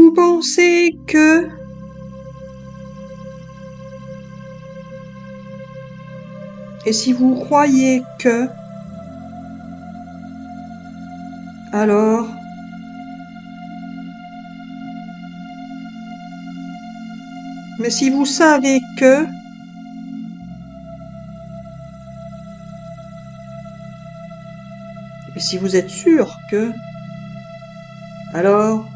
vous pensez que et si vous croyez que, alors mais si vous savez que, et si vous êtes sûr que, alors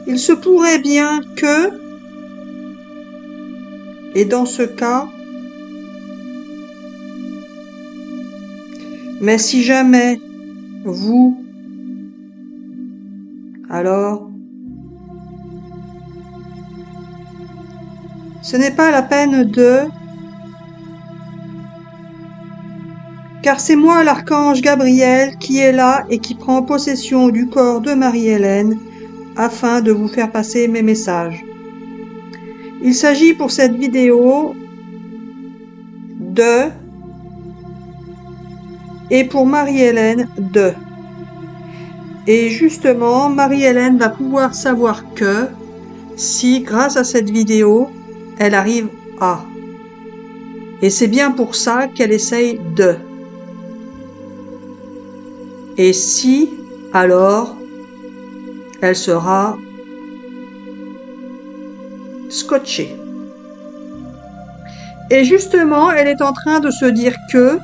il se pourrait bien que, et dans ce cas, mais si jamais vous, alors, ce n'est pas la peine de, car c'est moi l'archange Gabriel qui est là et qui prend possession du corps de Marie-Hélène afin de vous faire passer mes messages. Il s'agit pour cette vidéo de et pour Marie-Hélène de. Et justement, Marie-Hélène va pouvoir savoir que si, grâce à cette vidéo, elle arrive à. Et c'est bien pour ça qu'elle essaye de. Et si, alors, elle sera scotchée. Et justement, elle est en train de se dire que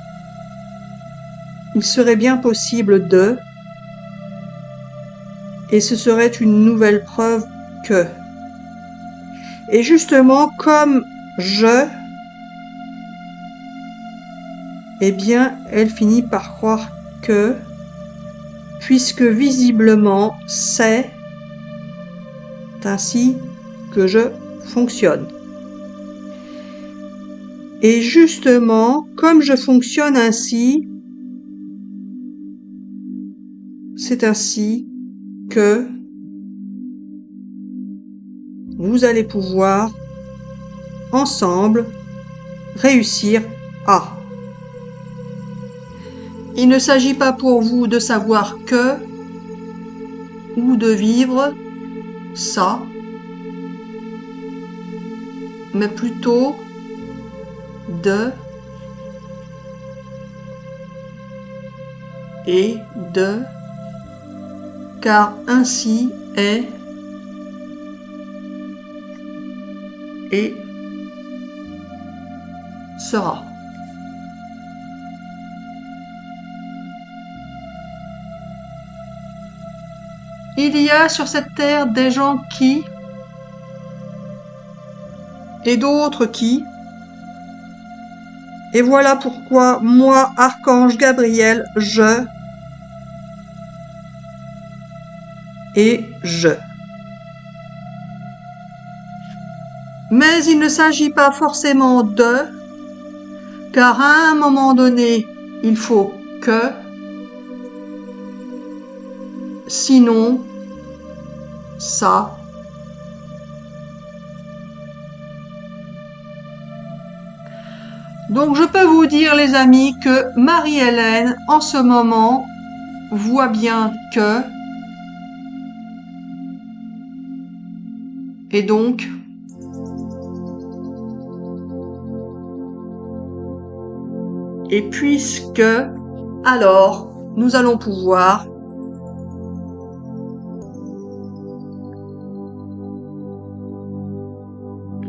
il serait bien possible de, et ce serait une nouvelle preuve que. Et justement, comme je, eh bien, elle finit par croire que, puisque visiblement, c'est ainsi que je fonctionne. Et justement, comme je fonctionne ainsi, c'est ainsi que vous allez pouvoir, ensemble, réussir à. Il ne s'agit pas pour vous de savoir que ou de vivre ça, mais plutôt de et de, car ainsi est et sera. Il y a sur cette terre des gens qui, et d'autres qui, et voilà pourquoi moi, Archange Gabriel, je, et je. Mais il ne s'agit pas forcément de, car à un moment donné, il faut que, sinon, ça. Donc je peux vous dire, les amis, que Marie-Hélène, en ce moment, voit bien que, et donc, et puisque, alors, nous allons pouvoir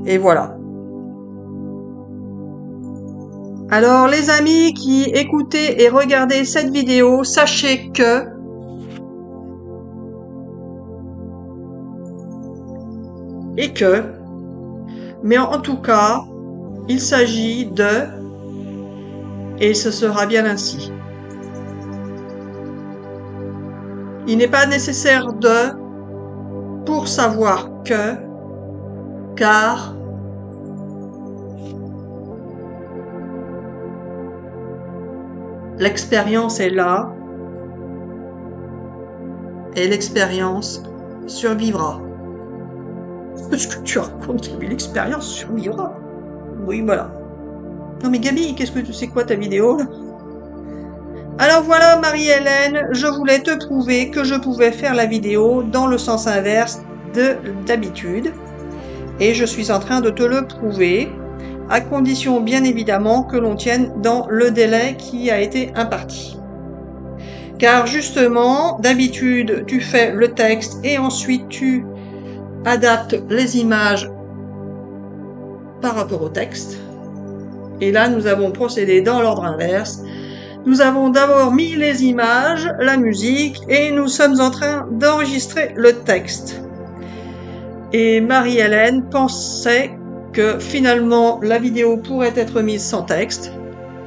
et voilà. Alors les amis qui écoutez et regardez cette vidéo, sachez que et que, mais en tout cas, il s'agit de et ce sera bien ainsi. Il n'est pas nécessaire de pour savoir que, car l'expérience est là et l'expérience survivra. Ce que tu racontes, mais l'expérience survivra. Oui, voilà. Non mais Gabi, qu'est-ce que tu sais quoi ta vidéo là? Alors voilà Marie-Hélène, je voulais te prouver que je pouvais faire la vidéo dans le sens inverse d'habitude. Et je suis en train de te le prouver, à condition bien évidemment que l'on tienne dans le délai qui a été imparti. Car justement, d'habitude, tu fais le texte et ensuite tu adaptes les images par rapport au texte. Et là, nous avons procédé dans l'ordre inverse. Nous avons d'abord mis les images, la musique, et nous sommes en train d'enregistrer le texte. Et Marie-Hélène pensait que finalement la vidéo pourrait être mise sans texte,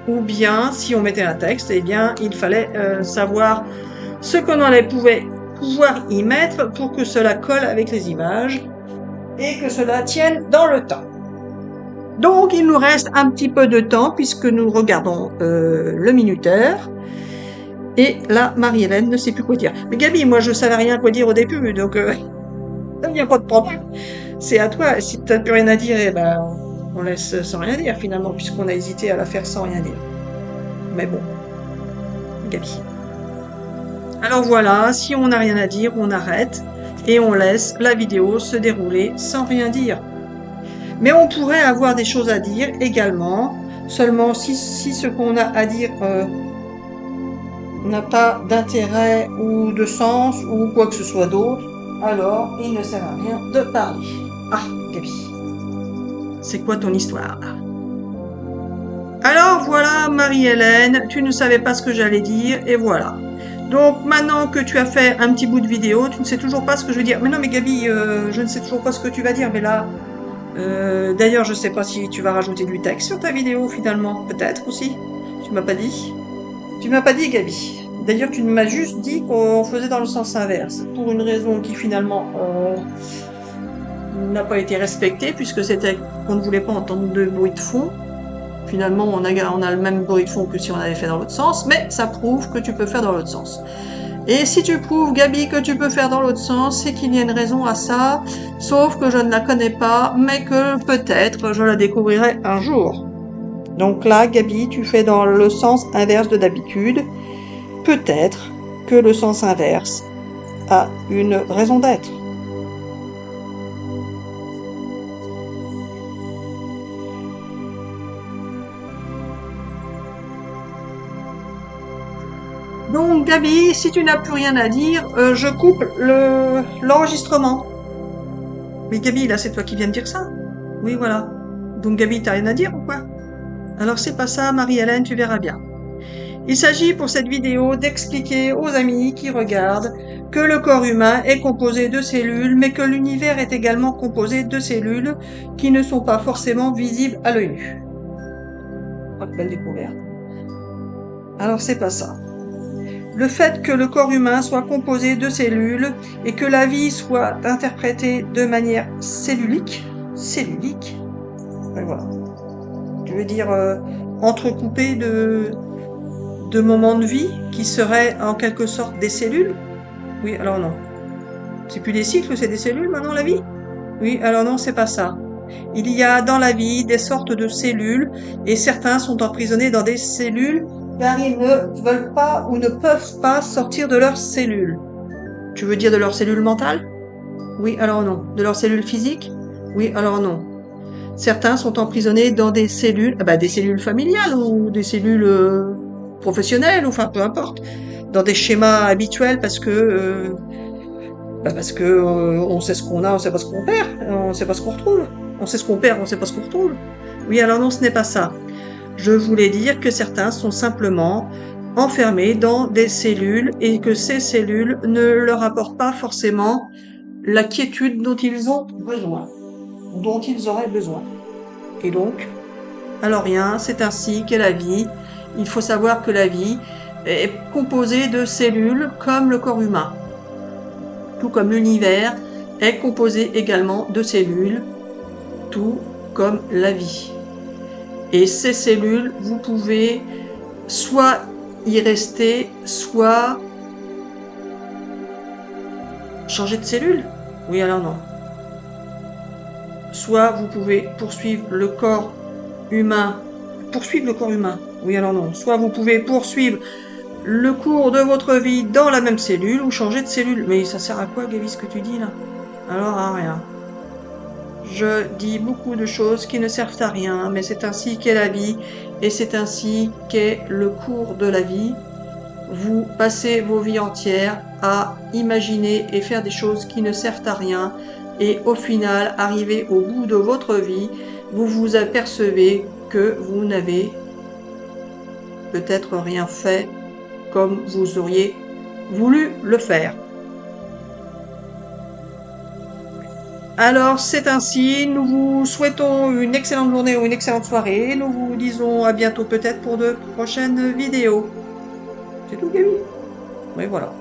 ou bien si on mettait un texte, eh bien il fallait savoir ce qu'on allait pouvoir y mettre pour que cela colle avec les images et que cela tienne dans le temps. Donc il nous reste un petit peu de temps puisque nous regardons le minuteur. Et là, Marie-Hélène ne sait plus quoi dire. Mais Gabi, moi je savais rien quoi dire au début, donc il n'y a pas de problème. C'est à toi. Si tu n'as plus rien à dire, eh ben, on laisse sans rien dire finalement, puisqu'on a hésité à la faire sans rien dire. Mais bon, Gabi. Alors voilà, si on n'a rien à dire, on arrête et on laisse la vidéo se dérouler sans rien dire. Mais on pourrait avoir des choses à dire également, seulement si ce qu'on a à dire n'a pas d'intérêt ou de sens ou quoi que ce soit d'autre, alors il ne sert à rien de parler. Ah, Gabi, c'est quoi ton histoire? Alors voilà, Marie-Hélène, tu ne savais pas ce que j'allais dire, et voilà. Donc maintenant que tu as fait un petit bout de vidéo, tu ne sais toujours pas ce que je veux dire. Mais non, mais Gabi, je ne sais toujours pas ce que tu vas dire, mais là... d'ailleurs, je ne sais pas si tu vas rajouter du texte sur ta vidéo, finalement. Peut-être aussi. Tu m'as pas dit. Tu m'as pas dit, Gabi. D'ailleurs, tu m'as juste dit qu'on faisait dans le sens inverse. Pour une raison qui, finalement, n'a pas été respectée, puisque c'était qu'on ne voulait pas entendre de bruit de fond. Finalement, on a le même bruit de fond que si on avait fait dans l'autre sens, mais ça prouve que tu peux faire dans l'autre sens. Et si tu prouves, Gabi, que tu peux faire dans l'autre sens, c'est qu'il y a une raison à ça, sauf que je ne la connais pas, mais que peut-être je la découvrirai un jour. Donc là, Gabi, tu fais dans le sens inverse de d'habitude. Peut-être que le sens inverse a une raison d'être. Donc Gabi, si tu n'as plus rien à dire, je coupe l'enregistrement. Mais Gabi, là c'est toi qui viens de dire ça. Oui, voilà. Donc Gabi, t'as rien à dire ou quoi? Alors c'est pas ça, Marie-Hélène, tu verras bien. Il s'agit pour cette vidéo d'expliquer aux amis qui regardent que le corps humain est composé de cellules, mais que l'univers est également composé de cellules qui ne sont pas forcément visibles à l'œil nu. Oh, belle découverte. Alors c'est pas ça. Le fait que le corps humain soit composé de cellules et que la vie soit interprétée de manière cellulique, voilà. Je veux dire entrecoupée de moments de vie qui seraient en quelque sorte des cellules. Oui, alors non. C'est plus des cycles, c'est des cellules maintenant la vie? Oui, alors non, c'est pas ça. Il y a dans la vie des sortes de cellules et certains sont emprisonnés dans des cellules car ils ne veulent pas ou ne peuvent pas sortir de leurs cellules. Tu veux dire de leurs cellules mentales? Oui, alors non. De leurs cellules physiques? Oui, alors non. Certains sont emprisonnés dans des cellules familiales ou des cellules professionnelles, ou enfin peu importe, dans des schémas habituels parce que on sait ce qu'on a, on sait pas ce qu'on perd, on sait pas ce qu'on retrouve. On sait ce qu'on perd, on sait pas ce qu'on retrouve. Oui, alors non, ce n'est pas ça. Je voulais dire que certains sont simplement enfermés dans des cellules et que ces cellules ne leur apportent pas forcément la quiétude dont ils ont besoin, dont ils auraient besoin. Et donc, alors rien, c'est ainsi qu'est la vie. Il faut savoir que la vie est composée de cellules comme le corps humain. Tout comme l'univers est composé également de cellules, tout comme la vie. Et ces cellules, vous pouvez soit y rester, soit changer de cellule. Oui, alors non. Soit vous pouvez poursuivre le corps humain. Oui, alors non. Soit vous pouvez poursuivre le cours de votre vie dans la même cellule ou changer de cellule. Mais ça sert à quoi, Gaby, ce que tu dis là? Alors à rien. Je dis beaucoup de choses qui ne servent à rien, mais c'est ainsi qu'est la vie et c'est ainsi qu'est le cours de la vie. Vous passez vos vies entières à imaginer et faire des choses qui ne servent à rien et au final, arrivé au bout de votre vie, vous vous apercevez que vous n'avez peut-être rien fait comme vous auriez voulu le faire. Alors c'est ainsi, nous vous souhaitons une excellente journée ou une excellente soirée. Nous vous disons à bientôt peut-être pour de prochaines vidéos. C'est tout, Gaby? Oui, voilà.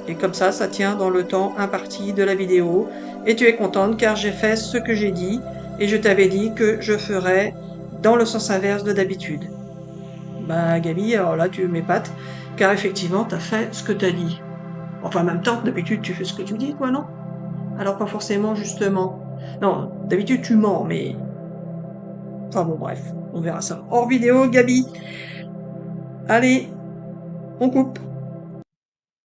Et comme ça tient dans le temps imparti de la vidéo. Et tu es contente car j'ai fait ce que j'ai dit et je t'avais dit que je ferais dans le sens inverse de d'habitude. Bah Gaby, alors là tu m'épates car effectivement t'as fait ce que t'as dit. Enfin en même temps, d'habitude tu fais ce que tu dis quoi, non? Alors pas forcément justement. Non, d'habitude tu mens, mais... Enfin bon bref, on verra ça hors vidéo, Gaby. Allez, on coupe.